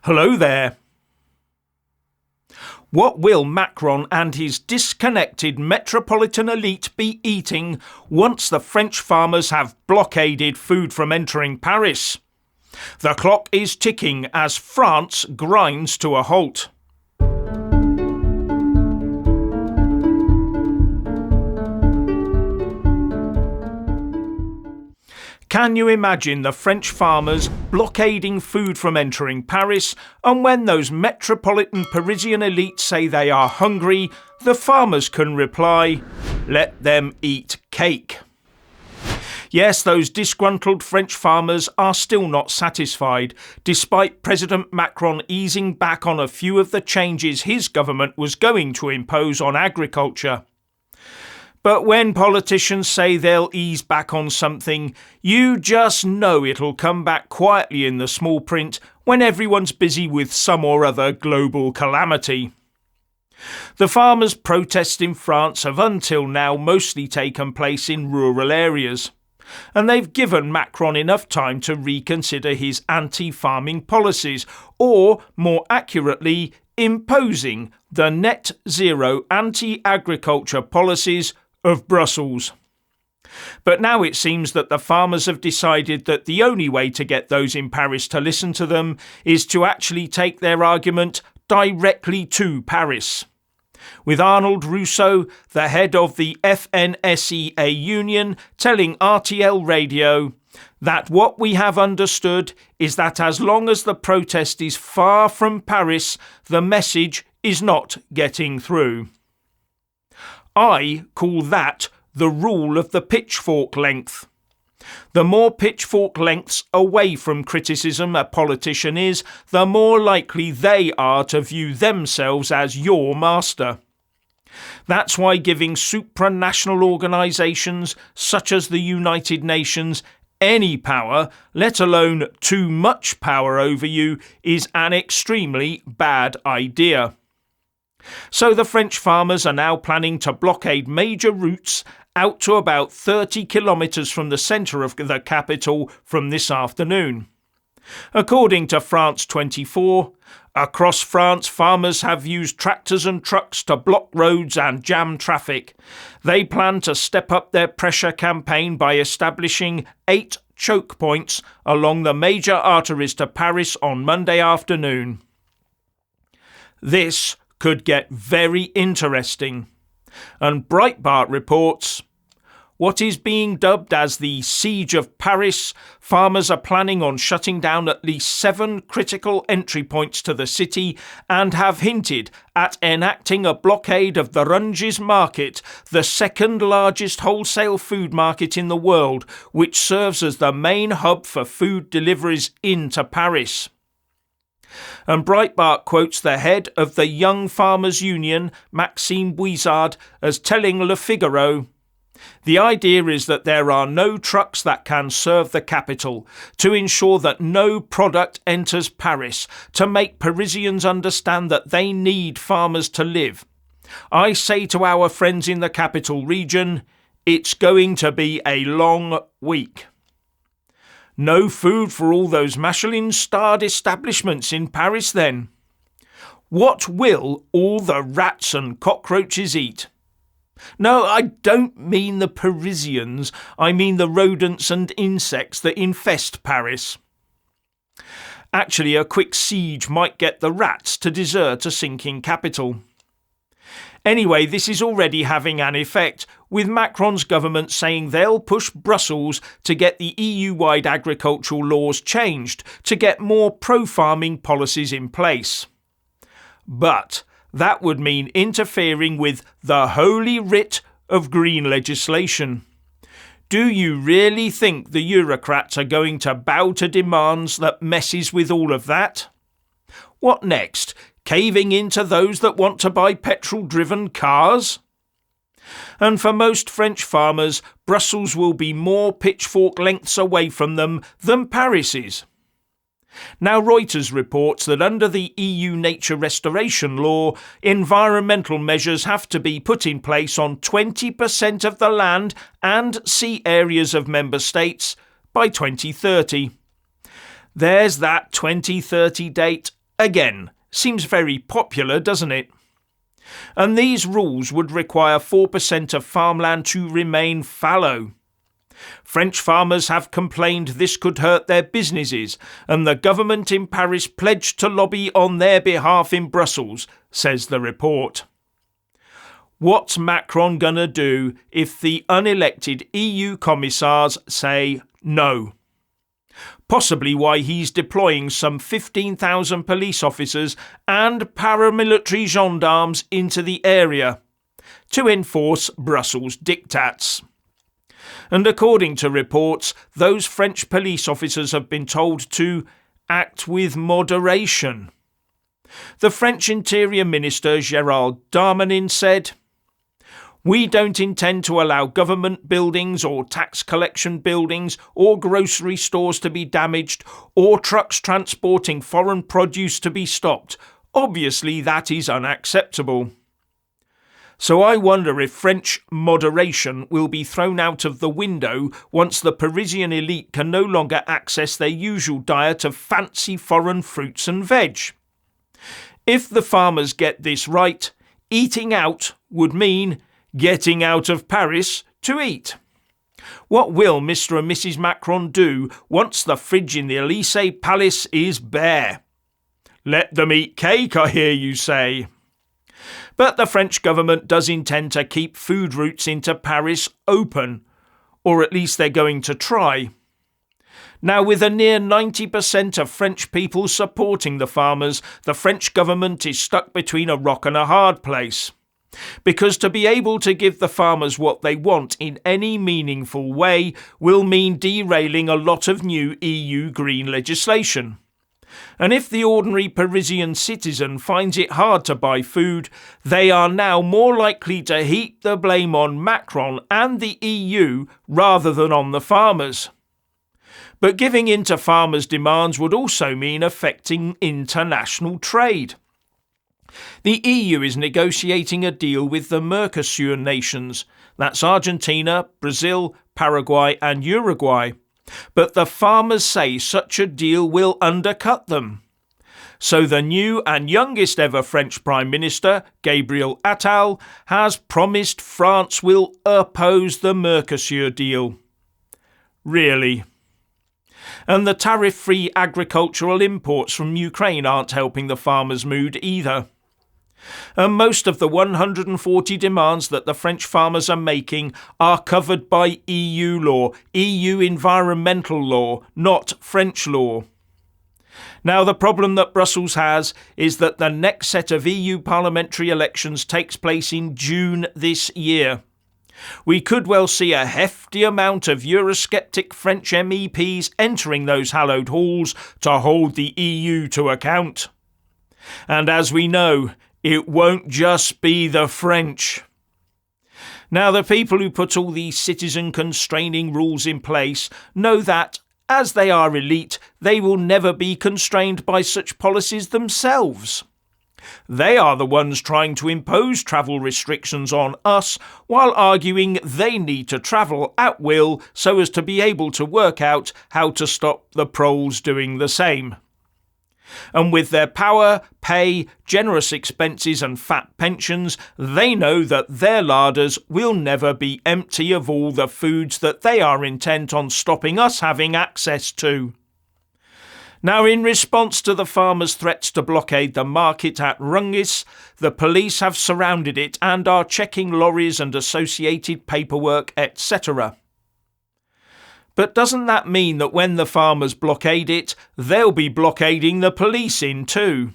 Hello there. What will Macron and his disconnected metropolitan elite be eating once the French farmers have blockaded food from entering Paris? The clock is ticking as France grinds to a halt. Can you imagine the French farmers blockading food from entering Paris, and when those metropolitan Parisian elites say they are hungry, the farmers can reply, "Let them eat cake." Yes, those disgruntled French farmers are still not satisfied, despite President Macron easing back on a few of the changes his government was going to impose on agriculture. But when politicians say they'll ease back on something, you just know it'll come back quietly in the small print when everyone's busy with some or other global calamity. The farmers' protests in France have until now mostly taken place in rural areas, and they've given Macron enough time to reconsider his anti-farming policies, or, more accurately, imposing the net zero anti-agriculture policies of Brussels. But now it seems that the farmers have decided that the only way to get those in Paris to listen to them is to actually take their argument directly to Paris. With Arnold Rousseau, the head of the FNSEA union, telling RTL Radio that what we have understood is that as long as the protest is far from Paris, the message is not getting through. I call that the rule of the pitchfork length. The more pitchfork lengths away from criticism a politician is, the more likely they are to view themselves as your master. That's why giving supranational organisations such as the United Nations any power, let alone too much power over you, is an extremely bad idea. So the French farmers are now planning to blockade major routes out to about 30 kilometres from the centre of the capital from this afternoon. According to France 24, across France, farmers have used tractors and trucks to block roads and jam traffic. They plan to step up their pressure campaign by establishing 8 choke points along the major arteries to Paris on Monday afternoon. This could get very interesting. And Breitbart reports, what is being dubbed as the Siege of Paris, farmers are planning on shutting down at least 7 critical entry points to the city and have hinted at enacting a blockade of the Runges market, the second largest wholesale food market in the world, which serves as the main hub for food deliveries into Paris. And Breitbart quotes the head of the Young Farmers Union, Maxime Bouizard, as telling Le Figaro, "The idea is that there are no trucks that can serve the capital, to ensure that no product enters Paris, to make Parisians understand that they need farmers to live. I say to our friends in the capital region, it's going to be a long week." No food for all those Michelin-starred establishments in Paris then. What will all the rats and cockroaches eat? No, I don't mean the Parisians, I mean the rodents and insects that infest Paris. Actually, a quick siege might get the rats to desert a sinking capital. Anyway, this is already having an effect, with Macron's government saying they'll push Brussels to get the EU-wide agricultural laws changed to get more pro-farming policies in place. But that would mean interfering with the holy writ of green legislation. Do you really think the Eurocrats are going to bow to demands that messes with all of that? What next? Caving into those that want to buy petrol-driven cars? And for most French farmers, Brussels will be more pitchfork lengths away from them than Paris is. Now Reuters reports that under the EU nature restoration law, environmental measures have to be put in place on 20% of the land and sea areas of member states by 2030. There's that 2030 date Again, seems very popular, doesn't it? And these rules would require 4% of farmland to remain fallow. French farmers have complained this could hurt their businesses, and the government in Paris pledged to lobby on their behalf in Brussels, says the report. What's Macron gonna do if the unelected EU commissars say no? Possibly why he's deploying some 15,000 police officers and paramilitary gendarmes into the area to enforce Brussels' diktats. And according to reports, those French police officers have been told to act with moderation. The French Interior Minister Gérald Darmanin said, "We don't intend to allow government buildings or tax collection buildings or grocery stores to be damaged or trucks transporting foreign produce to be stopped. Obviously, that is unacceptable." So I wonder if French moderation will be thrown out of the window once the Parisian elite can no longer access their usual diet of fancy foreign fruits and veg. If the farmers get this right, eating out would mean getting out of Paris to eat. What will Mr. and Mrs. Macron do once the fridge in the Élysée Palace is bare? Let them eat cake, I hear you say. But the French government does intend to keep food routes into Paris open, or at least they're going to try. Now, with a near 90% of French people supporting the farmers, the French government is stuck between a rock and a hard place. Because to be able to give the farmers what they want in any meaningful way will mean derailing a lot of new EU green legislation. And if the ordinary Parisian citizen finds it hard to buy food, they are now more likely to heap the blame on Macron and the EU rather than on the farmers. But giving in to farmers' demands would also mean affecting international trade. The EU is negotiating a deal with the Mercosur nations, that's Argentina, Brazil, Paraguay and Uruguay. But the farmers say such a deal will undercut them. So the new and youngest ever French Prime Minister, Gabriel Attal, has promised France will oppose the Mercosur deal. Really? And the tariff-free agricultural imports from Ukraine aren't helping the farmers' mood either. And most of the 140 demands that the French farmers are making are covered by EU law, EU environmental law, not French law. Now, the problem that Brussels has is that the next set of EU parliamentary elections takes place in June this year. We could well see a hefty amount of Eurosceptic French MEPs entering those hallowed halls to hold the EU to account. And as we know, it won't just be the French. Now, the people who put all these citizen-constraining rules in place know that, as they are elite, they will never be constrained by such policies themselves. They are the ones trying to impose travel restrictions on us while arguing they need to travel at will so as to be able to work out how to stop the proles doing the same. And with their power, pay, generous expenses and fat pensions, they know that their larders will never be empty of all the foods that they are intent on stopping us having access to. Now, in response to the farmers' threats to blockade the market at Rungis, the police have surrounded it and are checking lorries and associated paperwork, etc. But doesn't that mean that when the farmers blockade it, they'll be blockading the police in too?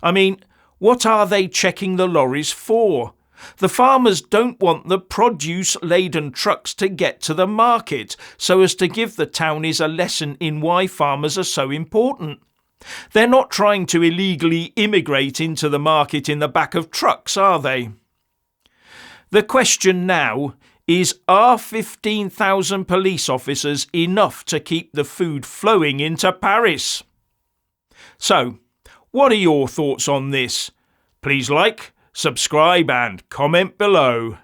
I mean, what are they checking the lorries for? The farmers don't want the produce-laden trucks to get to the market so as to give the townies a lesson in why farmers are so important. They're not trying to illegally immigrate into the market in the back of trucks, are they? The question now is, are 15,000 police officers enough to keep the food flowing into Paris? So, what are your thoughts on this? Please like, subscribe and comment below.